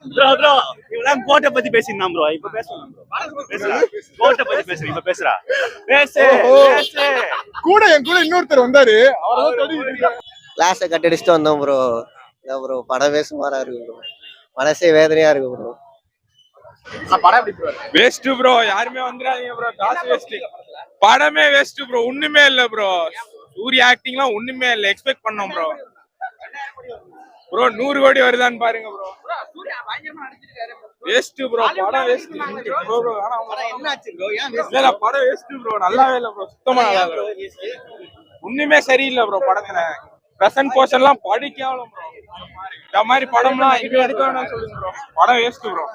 Bro இவெல்லாம் கோட்டை பத்தி பேசியிருந்தான் ப்ரோ. இப்ப பேசலாம் ப்ரோ. பேசுறா கோட்டை பத்தி பேசுறேன். இப்ப பேசுறா பேசு பேசு. கூட என் கூட இன்னொருத்தர் வந்தாரு. கிளாஸை கட்டடிச்சுட்டு வந்தோம் ப்ரோ. இல்லை ப்ரோ படமே சுமாரா இருக்கு ப்ரோ. மனசே வேதனையா இருக்கு ப்ரோ. Waste bro. யாருமே வந்துடாதீங்க ப்ரோ. காசு வேஸ்ட். படமே வேஸ்ட் ப்ரோ. ஒண்ணுமே இல்ல ப்ரோ. சூர்யா ஆக்டிங்லாம் ஒண்ணுமே இல்ல. எக்ஸ்பெக்ட் பண்ணோம் ப்ரோ. ப்ரோ 100 கோடி வருதான்னு பாருங்க ப்ரோ. Waste bro. படம் வேஸ்ட் ப்ரோ. ப்ரோ ஆனா என்னாச்சு ப்ரோ? ஏன் வேஸ்ட்? இல்ல படம் வேஸ்ட் ப்ரோ. நல்லாவே இல்ல ப்ரோ. சுத்தமா நல்லா இல்ல. ஒண்ணுமே சரியில்லை ப்ரோ படத்துல. பிரசன்ட் போர்ஷன்லாம் படிக்கலாம் ப்ரோ. இந்த மாதிரி படம்லாம் இனிமே எடுக்க வேணாம்னு சொல்லுங்க ப்ரோ. படம் வேஸ்ட் ப்ரோ.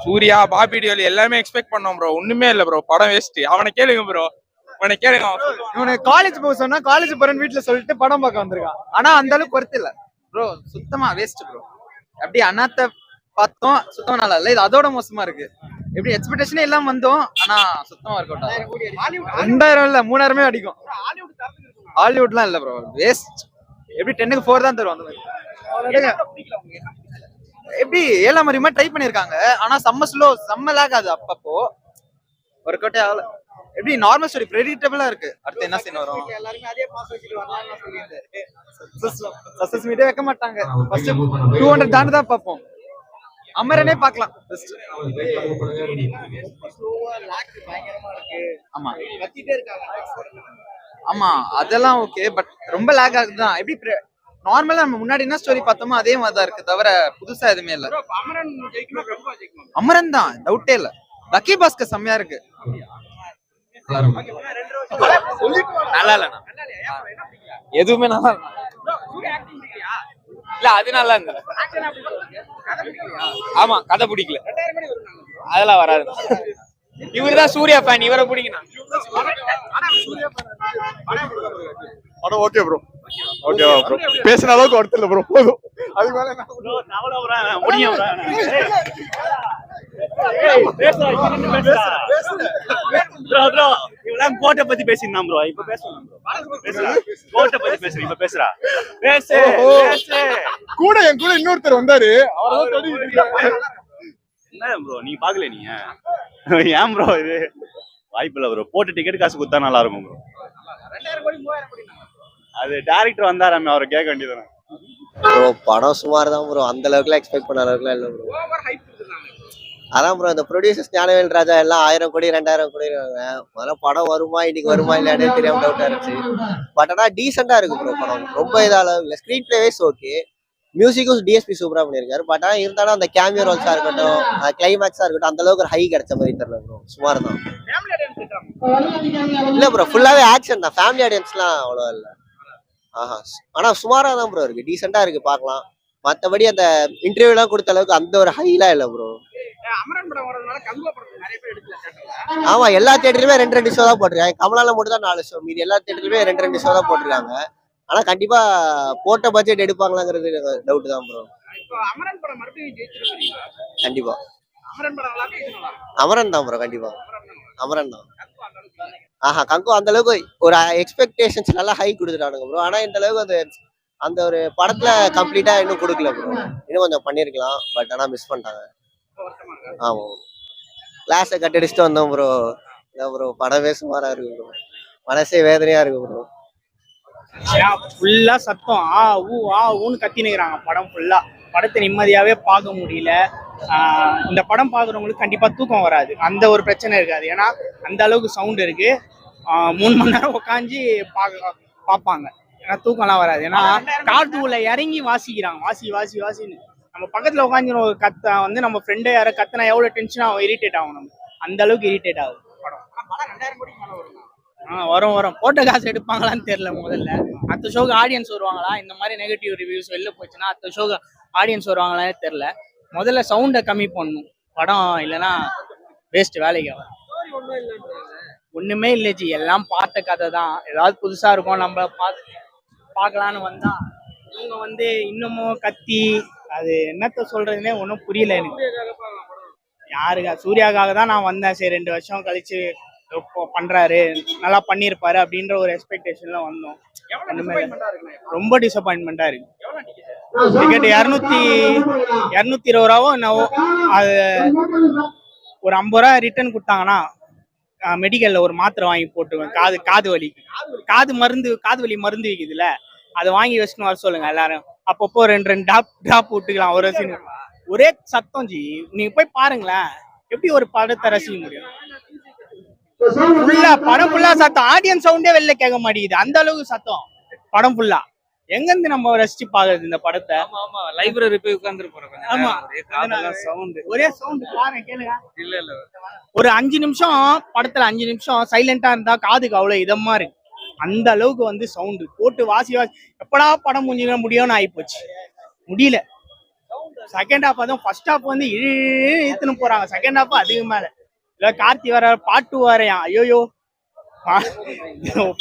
சூர்யா பாபி டியோல் எல்லாமே எக்ஸ்பெக்ட் பண்ணோம் ப்ரோ. ஒண்ணுமே இல்ல ப்ரோ. படம் வேஸ்ட். அவனை கேளுங்க ப்ரோ. அவனை கேளுங்க. இவனுக்கு காலேஜ் போக சொன்னா காலேஜ் போறேன்னு வீட்டுல சொல்லிட்டு படம் பார்க்க வந்திருக்கான். ஆனா அந்த அளவுக்கு ஒர்த் இல்ல ப்ரோ. சுத்தமா வேஸ்ட் ப்ரோ. அப்படி அண்ணாத்த பார்த்தோம், சுத்தமா நல்லா இல்ல. இது அதோட மோசமா இருக்கு. எப்படி எக்ஸ்பெக்டேஷனே எல்லாம் வந்தோம், ஆனா சுத்தமா இருக்கு. 2000 இல்ல 3000 அடிக்கும். ஹாலிவுட்லாம் இல்ல ப்ரோ. வேஸ்ட். எப்படி 10க்கு 4 தான் தருவாங்க. எப்படி 7ஆம் அறிவுமா ட்ரை பண்ணிருக்காங்க. ஆனா செம்ம ஸ்லோ, செம்ம லேக் ஆகுது. அப்பப்போ ஒரு கோட்டை ஆகல. எப்படி நார்மல் ஸ்டோரி ப்ரெடிக்டபிளா இருக்கு. அடுத்து என்ன சீன் வரும்? எல்லாரும் அதே பாஸ் வச்சிட்டு வரலாம்னு சொல்லியிருந்தாரு. சக்சஸ் மீட்டே வைக்க மாட்டாங்க. ஃபர்ஸ்ட் 200 தாண்டி தான் பார்ப்போம். அமரனே பார்க்கலாம். ஆமா கத்திட்டே இருக்காங்க. ஆமா அதெல்லாம் ஓகே. பட் ரொம்ப லேக் ஆகுது தான். எப்படி நார்மலா நம்ம முன்னாடி என்ன ஸ்டோரி பார்த்தோமோ அதே மாதிரி தான் இருக்கு. தவிர புதுசா எதுவுமே இல்ல. அமரன் தான் டவுட்டே இல்ல. லக்கி பாஸ்கர் செம்மையா இருக்கு. நல்லா இல்ல. எதுவுமே நல்லா இல்ல. அது நல்லா இருந்தது. ஆமா கதை பிடிக்கல. அதெல்லாம் வராது. இவருதான் சூர்யா ஃபேன். இவரை பிடிக்கணும். படம் ஓகே ப்ரோ. ஓகேவா ப்ரோ? பேசுன அளவுக்கு ஒர்த் இல்ல ப்ரோ. போதும். அதுக்கு மேல என்ன ப்ரோ தவள வரானே முடியும் ப்ரோ. இவெல்லாம் கோட்டை பத்தி பேசியிருந்தான் ப்ரோ. இப்ப பேசலாம் ப்ரோ. பேசுறா கோட்டை பத்தி பேசுறேன். இப்ப பேசுறா பேசு பேசு. கூட என் கூட இன்னொருத்தர் வந்தாரு. என்ன ப்ரோ நீங்க பாக்கல? நீங்க ஏன் ப்ரோ இது வாய்ப்பு இல்ல ப்ரோ. போட்டு டிக்கெட் காசு கொடுத்தா நல்லா இருக்கும் ப்ரோ. அது டைரக்டர் வந்தாராமே அவரை கேட்க வேண்டியதானே ப்ரோ. படம் சுமார் தான் ப்ரோ. அந்த அளவுக்குலாம் எக்ஸ்பெக்ட் பண்ண அளவுக்குலாம் இல்லை ப்ரோ. அதான் ப்ரோ இந்த ப்ரொடியூசர்ஸ் ஞானவேல் ராஜா எல்லாம் 1000 கோடி 2000 கோடி இருக்காங்க. முதல்ல படம் வருமா இன்னைக்கு வருமா இல்லையானே தெரியாம டவுட்டா இருந்துச்சு. பட் ஆனா டீசெண்டா இருக்கு ப்ரோ படம். ரொம்ப இதால இல்லை. Screen play wise okay. மியூசிக்கும் டிஎஸ்பி சூப்பரா பண்ணியிருக்காரு. பட் ஆனா இருந்தாலும் அந்த கேமியோ ரோல்ஸா இருக்கட்டும், கிளைமேக்ஸா இருக்கட்டும், அந்த அளவுக்கு ஒரு ஹை கிடைச்ச மாதிரி தெரியல ப்ரோ. சுமார் தான். இல்ல ப்ரோ ஃபுல்லாவே ஆக்ஷன் தான். ஃபேமிலி ஆடியன்ஸ்லாம் அவ்வளோ இல்லை. ஆஹா ஆனா சுமாரா தான் ப்ரோ இருக்கு. டீசெண்டா இருக்கு பார்க்கலாம். மற்றபடி அந்த இன்டர்வியூலாம் கொடுத்த அளவுக்கு அந்த ஒரு ஹைலாம் இல்லை ப்ரோ. ஆமா எல்லா தியேட்டருமே 2 ஷோ தான் போட்டிருக்காங்க. கமலால மட்டும் தான் 4 ஷோ. மீதி எல்லா தியேட்டருமே 2 ஷோ தான் போட்டிருக்காங்க. ஆனா கண்டிப்பா போட்ட பட்ஜெட் எடுப்பாங்களாங்கிறது டவுட் தான் ப்ரோ. கண்டிப்பா அமரன் தான் ப்ரோ. கண்டிப்பா அமரன் தான். ஆஹா கங்கு அந்த அளவுக்கு ஒரு எக்ஸ்பெக்டேஷன்ஸ் நல்லா ஹை கொடுத்துட்டானுங்க ப்ரோ. ஆனா இந்த அளவுக்கு அந்த அந்த ஒரு படத்துல கம்ப்ளீட்டா இன்னும் கொடுக்கல ப்ரோ. இன்னும் கொஞ்சம் பண்ணிருக்கலாம். பட் ஆனா மிஸ் பண்ணிட்டாங்க. ஆமா கிளாஸை கட்டடிச்சுட்டு வந்தோம் ப்ரோ. இல்லை ப்ரோ படமே சுமாரா இருக்கு ப்ரோ. மனசே வேதனையா இருக்கு ப்ரோ. ஃபுல்லா சத்தம் ஊன்னு கத்தினுக்கிறாங்க படம் ஃபுல்லா. படத்தை நிம்மதியாவே பார்க்க முடியல. இந்த படம் பார்க்குறவங்களுக்கு கண்டிப்பா தூக்கம் வராது. அந்த ஒரு பிரச்சனை இருக்காது. ஏன்னா அந்த அளவுக்கு சவுண்ட் இருக்கு. 3 மணி நேரம் உட்காந்து பார்ப்பாங்க. ஏன்னா தூக்கம்லாம் வராது. ஏன்னா காட்டுக்குள்ள இறங்கி வாசிக்கிறாங்க. வாசின்னு நம்ம பக்கத்துல உட்காந்து ஒரு கத்த வந்து நம்ம ஃப்ரெண்டு யாரை கத்தினா எவ்வளவு டென்ஷனா இரிட்டேட் ஆகும். நம்ம அந்த அளவுக்கு இரிட்டேட் ஆகுது படம். வரும் போட்ட காசு எடுப்பாங்களான்னு தெரியல. முதல்ல அடுத்த ஷோக்கு ஆடியன்ஸ் வருவாங்களா? இந்த மாதிரி நெகட்டிவ் ரிவ்யூஸ் வெளில போச்சுன்னா அடுத்த ஷோக்கு ஆடியன்ஸ் வருவாங்களான்னு தெரியல. முதல்ல சவுண்டை கம்மி பண்ணணும் படம். இல்லைன்னா வேஸ்ட் வேலைக்கு ஆகும். ஒண்ணுமே இல்லை ஜி. எல்லாம் பார்த்த கதை தான். ஏதாவது புதுசா இருக்கும் நம்ம பார்க்கலான்னு வந்தா இவங்க வந்து இன்னமும் கத்தி அது என்னத்த சொல்றதுன்னே ஒன்றும் புரியல எனக்கு. யாருக்கா? சூர்யாக்காக தான் நான் வந்தேன். சரி 2 வருஷம் கழிச்சு பண்றாரு நல்லா பண்ணியிருப்பாரு அப்படின்ற ஒரு எக்ஸ்பெக்டேஷன்ல வந்தோம். ரொம்ப டிசப்பாயின்மெண்டா இருக்கு. டிக்கெட் 220 ரூபாவோ என்னவோ. அது ஒரு 50 ரூபா ரிட்டர்ன் கொடுத்தாங்கன்னா மெடிக்கல்ல ஒரு மாத்திரை வாங்கி போட்டுவேன். காது வலி வலி மருந்து விற்குதுல்ல, அதை வாங்கி வச்சுன்னு வர சொல்லுங்க எல்லாரும். அப்பப்போ 2 டிராப் விட்டுக்கலாம். ஒரே சத்தம் ஜி. நீங்க போய் பாருங்களேன், எப்படி ஒரு படத்தை ரசிக்க முடியும்? படம் ஃபுல்லா சத்தம், ஆடியன்ஸ் சவுண்டே வெளில கேட்க மாட்டேங்குது, அந்த அளவுக்கு சத்தம் படம் ஃபுல்லா. எங்க இருந்து நம்ம ரசிச்சு பாக்குறது இந்த படத்தை? லைப்ரரி போய் உட்கார்ந்து போறோம். ஆமா, ஒரே சவுண்ட் பாருங்க, கேளுங்க. இல்ல ஒரு 5 நிமிஷம் படத்துல 5 நிமிஷம் சைலண்டா இருந்தா காதுக்கு அவ்வளவு இதமா இருக்கு. அந்த அளவுக்கு சவுண்டு போட்டு வாசி எப்படா படம் முடியும்னு ஆயிப்போச்சு. முடியல. செகண்ட் ஹாஃப் அதுவும் ஃபர்ஸ்ட் ஹாஃப் இழுத்துன்னு போறாங்க. செகண்ட் ஹாஃப் அதுக்கு மேல இல்ல. கார்த்தி வர பாட்டு வரையா, ஐயோ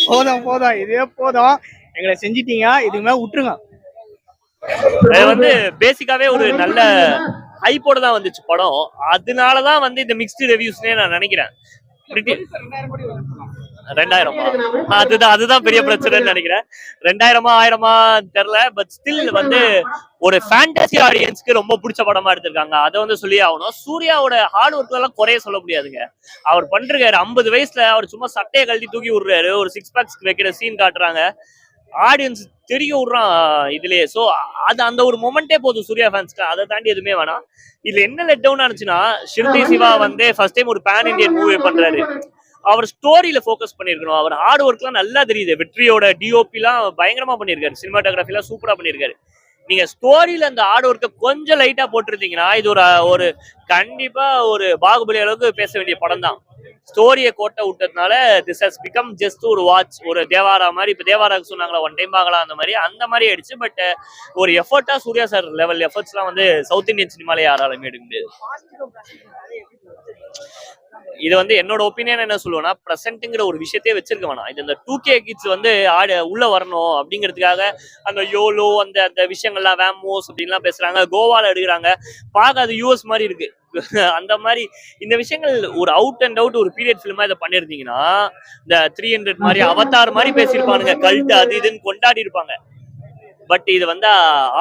போதும் இதே போதும், எங்களை செஞ்சிட்டீங்க, இதுமே விட்டுருங்க. அது பேசிக்காவே ஒரு நல்ல ஹைப்போட தான் வந்துச்சு படம். அதனாலதான் இந்த மிக்ஸ்டு ரிவ்யூஸ்னே நான் நினைக்கிறேன். 2000 அதுதான் பெரிய பிரச்சனைன்னு நினைக்கிறேன். 2000 தெரியல. பட் ஸ்டில் ஒரு ஃபேண்டசி ஆடியன்ஸ்க்கு ரொம்ப பிடிச்ச படமா எடுத்திருக்காங்க. அதை சொல்லி ஆகணும். சூர்யாவோட ஹார்ட் ஒர்க் எல்லாம் குறைய சொல்ல முடியாதுங்க. அவர் பண்றாரு 50 வயசுல அவர் சும்மா சட்டையை கழட்டி தூக்கி விடுறாரு. ஒரு 6 பேக்ஸ் வைக்கிற சீன் காட்டுறாங்க, ஆடியன்ஸ் தெரிய விடுறான் இதுலயே. சோ அந்த ஒரு மொமெண்டே போதும் சூர்யா ஃபேன்ஸ்க்கு. அதை தாண்டி எதுவுமே வேணாம். இதுல என்ன லெட் டவுன் ஆனிச்சுன்னா, ஷிர்டி சிவா ஃபர்ஸ்ட் டைம் ஒரு பேன் இண்டியன் மூவி பண்றாரு. அவர் ஸ்டோரியில ஃபோக்கஸ் பண்ணிருக்கணும். அவர் ஹார்ட் ஒர்க் எல்லாம் நல்லா தெரியுது. வெற்றியோட டிஓபி எல்லாம் பயங்கரமா பண்ணிருக்காரு. சினிமாட்டோகிராஃபி எல்லாம் சூப்பரா பண்ணிருக்காரு. நீங்க ஸ்டோரியில அந்த ஹார்ட் ஒர்க்கை கொஞ்சம் லைட்டா போட்டிருந்தீங்கன்னா இது ஒரு கண்டிப்பா ஒரு பாகுபலி அளவுக்கு பேச வேண்டிய படம் தான். ஸ்டோரியை கோட்டை விட்டதுனால திஸ் ஹஸ் பிகம் ஜஸ்ட் ஒரு வாட்ச். ஒரு தேவாரா மாதிரி, இப்ப தேவாராக்கு சொன்னாங்களா ஒன் டைம் பார்க்கலாம், அந்த மாதிரி ஆயிடுச்சு. பட் ஒரு எஃபர்ட்டா சூர்யா சார் லெவல் எஃபர்ட்ஸ் எல்லாம் சவுத் இந்தியன் சினிமாலே யாராலுமே எடுக்க முடியாது. இது என்னோட ஒப்பீனியன் என்ன சொல்லுவேன்னா, பிரசன்ட்ங்கிற ஒரு விஷயத்தையே வச்சிருக்க வேணாம். இது இந்த 2K கிட்ஸ் உள்ள வரணும் அப்படிங்கிறதுக்காக அந்த யோலோ அந்த விஷயங்கள்லாம் வேமோஸ் அப்படின்லாம் பேசுறாங்க. கோவால எடுக்கிறாங்க, பார்க்க அது யூஎஸ் மாதிரி இருக்கு. அந்த மாதிரி இந்த விஷயங்கள் ஒரு அவுட் அண்ட் அவுட் ஒரு பீரியட் ஃபிலிமா இதை பண்ணிருந்தீங்கன்னா, இந்த 300 மாதிரி அவதார் மாதிரி பேசியிருப்பானுங்க, கல்ட்டு அது இதுன்னு கொண்டாடி இருப்பாங்க. பட் இது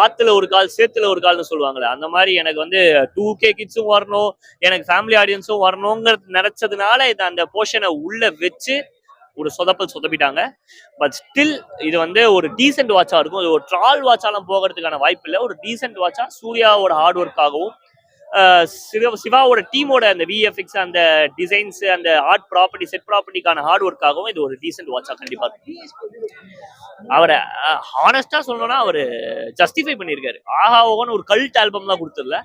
ஆத்துல ஒரு கால் சேத்துல ஒரு கால்னு சொல்லுவாங்களே, அந்த மாதிரி எனக்கு 2K கிட்ஸும் வரணும், எனக்கு ஃபேமிலி ஆடியன்ஸும் வரணுங்கிறது நினைச்சதுனால இது அந்த போர்ஷனை உள்ள வச்சு ஒரு சொதப்பிட்டாங்க. பட் ஸ்டில் இது ஒரு டீசென்ட் வாட்சா இருக்கும். இது ஒரு ட்ரால் வாட்சாலாம் போகிறதுக்கான வாய்ப்பு இல்லை. ஒரு டீசென்ட் வாட்சா சூர்யாவோட ஹார்ட் ஒர்க்காகவும் சிவாவோட டீமோட அந்த விஎஃப்எக்ஸ், அந்த டிசைன்ஸ், அந்த ஆர்ட் ப்ராப்பர்ட்டி, செட் ப்ராப்பர்ட்டிக்கான ஹார்ட் ஒர்க்காகவும் இது ஒரு டீசென்ட் வாட்சா கண்டிப்பா. அவரை ஹானஸ்டா சொல்லணும்னா அவரு ஜஸ்டிஃபை பண்ணியிருக்காரு. ஆஹா ஓகோன்னு ஒரு கல்ட் ஆல்பம் தான் கொடுத்துடல,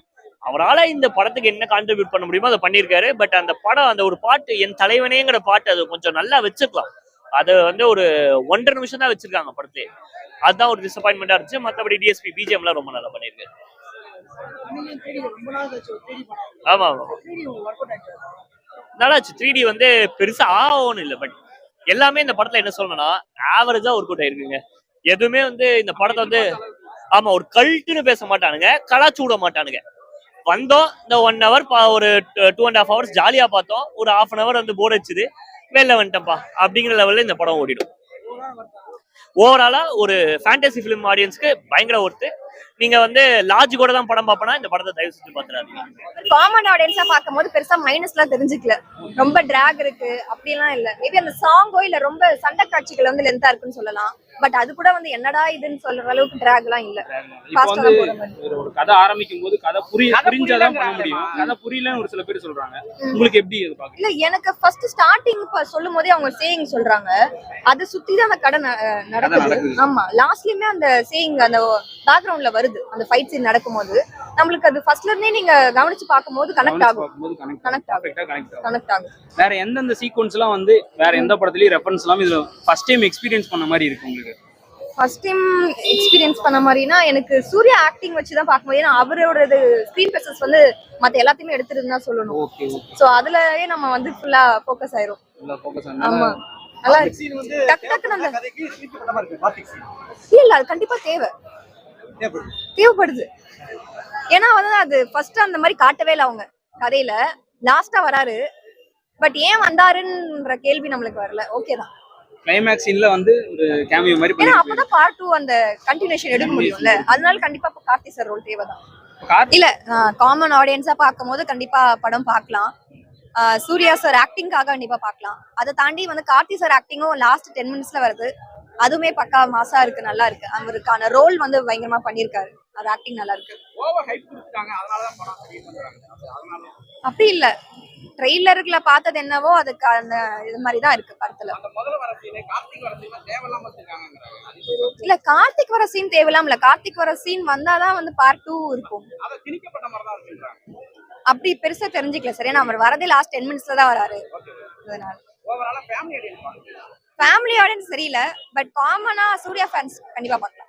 அவரால் இந்த படத்துக்கு என்ன கான்ட்ரிபியூட் பண்ண முடியுமோ அதை பண்ணியிருக்காரு. பட் அந்த படம் அந்த ஒரு பாட்டு, என் தலைவனேங்கிற பாட்டு, அது கொஞ்சம் நல்லா வச்சுக்கலாம். அது ஒரு 1.5 நிமிஷம் தான் வச்சிருக்காங்க படத்தை. அதுதான் ஒரு டிசப்பாயின்மெண்டா இருந்துச்சு. மற்றபடி டிஎஸ்பி பிஜிஎம்லாம் ரொம்ப நல்லா பண்ணியிருக்காரு. ஆமா நல்லாச்சு. 3D பெருசா ஆகும்னு இல்லை. பட் எல்லாமே இந்த படத்துல என்ன சொல்லணும்னா ஆவரேஜா ஒர்க் அவுட் ஆயிருக்குங்க. எதுவுமே இந்த படத்தை ஆமா ஒரு கல்ட்டுன்னு பேச மாட்டானுங்க, கலாச்சு விட மாட்டானுங்க. வந்தோம், இந்த 1 hour ஒரு 2.5 hours ஜாலியா பார்த்தோம், ஒரு 1/2 hour போர் அடிச்சுது, வெளில வந்துட்டப்பா அப்படிங்கிற லெவல்ல இந்த படம் ஓடிடும். ஓவராலா ஒரு ஃபேண்டசி பிலிம் ஆடியன்ஸ்க்கு பயங்கர ஒர்த்து. நீங்க லாஜ் கூட தான் படம் பாப்பனா இந்த படத்தை தயவு செஞ்சு பாத்துறாதீங்க. காமன் ஆடியன்ஸா பாக்கும்போது பெருசா மைனஸ்லாம் தெரிஞ்சுக்கல. ரொம்ப டிராக் இருக்கு அப்படிலாம் இல்ல. மேபி அந்த சாங்கோ இல்ல ரொம்ப சண்டை காட்சிகள் லென்த்தா இருக்குன்னு சொல்லலாம். பட் அது கூட என்னடா இதுன்னு சொல்ற அளவுக்கு டிராக் எல்லாம் இல்ல. ஒரு கதை ஆரம்பிக்கும் போது கதை புரிஞ்சாதான் பண்ண முடியும். கதை புரியலன்னு ஒரு சில பேர் சொல்றாங்க. உங்களுக்கு எப்படி இது பாக்குறீங்க? இல்ல, எனக்கு ஃபர்ஸ்ட் ஸ்டார்டிங் சொல்லும் போதே அவங்க சேயிங் சொல்றாங்க, அது சுத்தி தான் அந்த கதை நடக்குது. ஆமா, லாஸ்ட்லயுமே அந்த சேயிங் அந்த பேக்ரவுண்ட்ல வருது. அந்த ஃபைட் சீன் நடக்கும்போது நம்மளுக்கு அது ஃபர்ஸ்ட்ல இருந்தே நீங்க கவனிச்சு பாக்கும்போது கனெக்ட் ஆகும். வேற எந்தெந்த சீக்வென்ஸ் எல்லாம் வேற எந்த படத்துலயும் ரெஃபரன்ஸ் எல்லாம் இதுல ஃபர்ஸ்ட் டைம் எக்ஸ்பீரியன்ஸ் பண்ண மாதிரி இருக்கு உங்களுக்கு? ஃபர்ஸ்ட் டைம் எக்ஸ்பீரியன்ஸ் பண்ண மாதிரினா எனக்கு சூர்யா ஆக்டிங் வச்சு தான் பார்க்கும்போது, ஏன்னா அவரோட ஸ்கிரீன் பிரசன்ஸ் மத்த எல்லாத்தையுமே எடுத்துருந்தா சொல்லணும். சோ அதுலயே நம்ம ஃபுல்லா ஃபோக்கஸ் ஆயிரும். ஆமா, நல்லா இருக்கு. டக்கு டக்குன்னு அந்த இல்ல, அது கண்டிப்பா தேவைப்படுது. ஏன்னா அது ஃபர்ஸ்ட் அந்த மாதிரி காட்டவே இல்லை அவங்க கதையில. லாஸ்டா வராரு, பட் ஏன் வந்தாருன்ற கேள்வி நம்மளுக்கு வரல. ஓகேதான். கிளைமேக்ஸ் சீன்ல வந்து ஒரு கேமியோ மாதிரி ஏன்னா பண்ணி அப்பதான் பார்ட் 2 அந்த கண்டினியூஷன் எடுக்க முடியும்ல, அதனால கண்டிப்பா இப்ப கார்த்தி சார் ரோல் தேவைதான். கார்த்தி இல்ல காமன் ஆடியன்ஸா பார்க்கும்போது கண்டிப்பா படம் பார்க்கலாம். சூர்யா சார் ஆக்டிங்காக கண்டிப்பா பார்க்கலாம். அதை தாண்டி வந்து கார்த்தி சார் ஆக்டிங்கும் லாஸ்ட் 10 மினிட்ஸ்ல வருது, அதுவுமே பக்கா மாசா இருக்கு, நல்லா இருக்கு. அவருக்கான ரோல் வந்து பயங்கரமா பண்ணிருக்காரு, அது ஆக்டிங் நல்லா இருக்கு. ஓவர் ஹைப் கொடுத்துட்டாங்க, அதனாலதான் படம் சரி பண்றாங்க. அதனால அப்படி இல்ல, ட்ரெய்லர்ல பார்த்தது என்னவோ அதுக்கு அந்த இது மாதிரி தான் இருக்கு படத்துல. அந்த முதல்ல வர சீனே கார்த்திக் வர சீன் தேவையில்லாம வச்சிருக்காங்க. இல்ல கார்த்திக் வர சீன் தேவையில்லாம இல்ல, கார்த்திக் வர சீன் வந்தாதான் வந்து பார்ட் 2 இருக்கும். அதை திணிக்கப்பட்ட மாதிரி தான் இருக்குன்றாங்க. அப்படி பெருசா தெரிஞ்சுக்கல சார், ஏன்னா அவர் வரதே லாஸ்ட் 10 மினிட்ஸ்ல தான் வராரு. அதனால ஓவராலா ஃபேமிலி ஆடியன்ஸ் பாருங்க. ஃபேமிலி ஆடியன்ஸ் தெரியல, பட் காமனா சூர்யா ஃபேன்ஸ் கண்டிப்பா பார்க்கலாம்.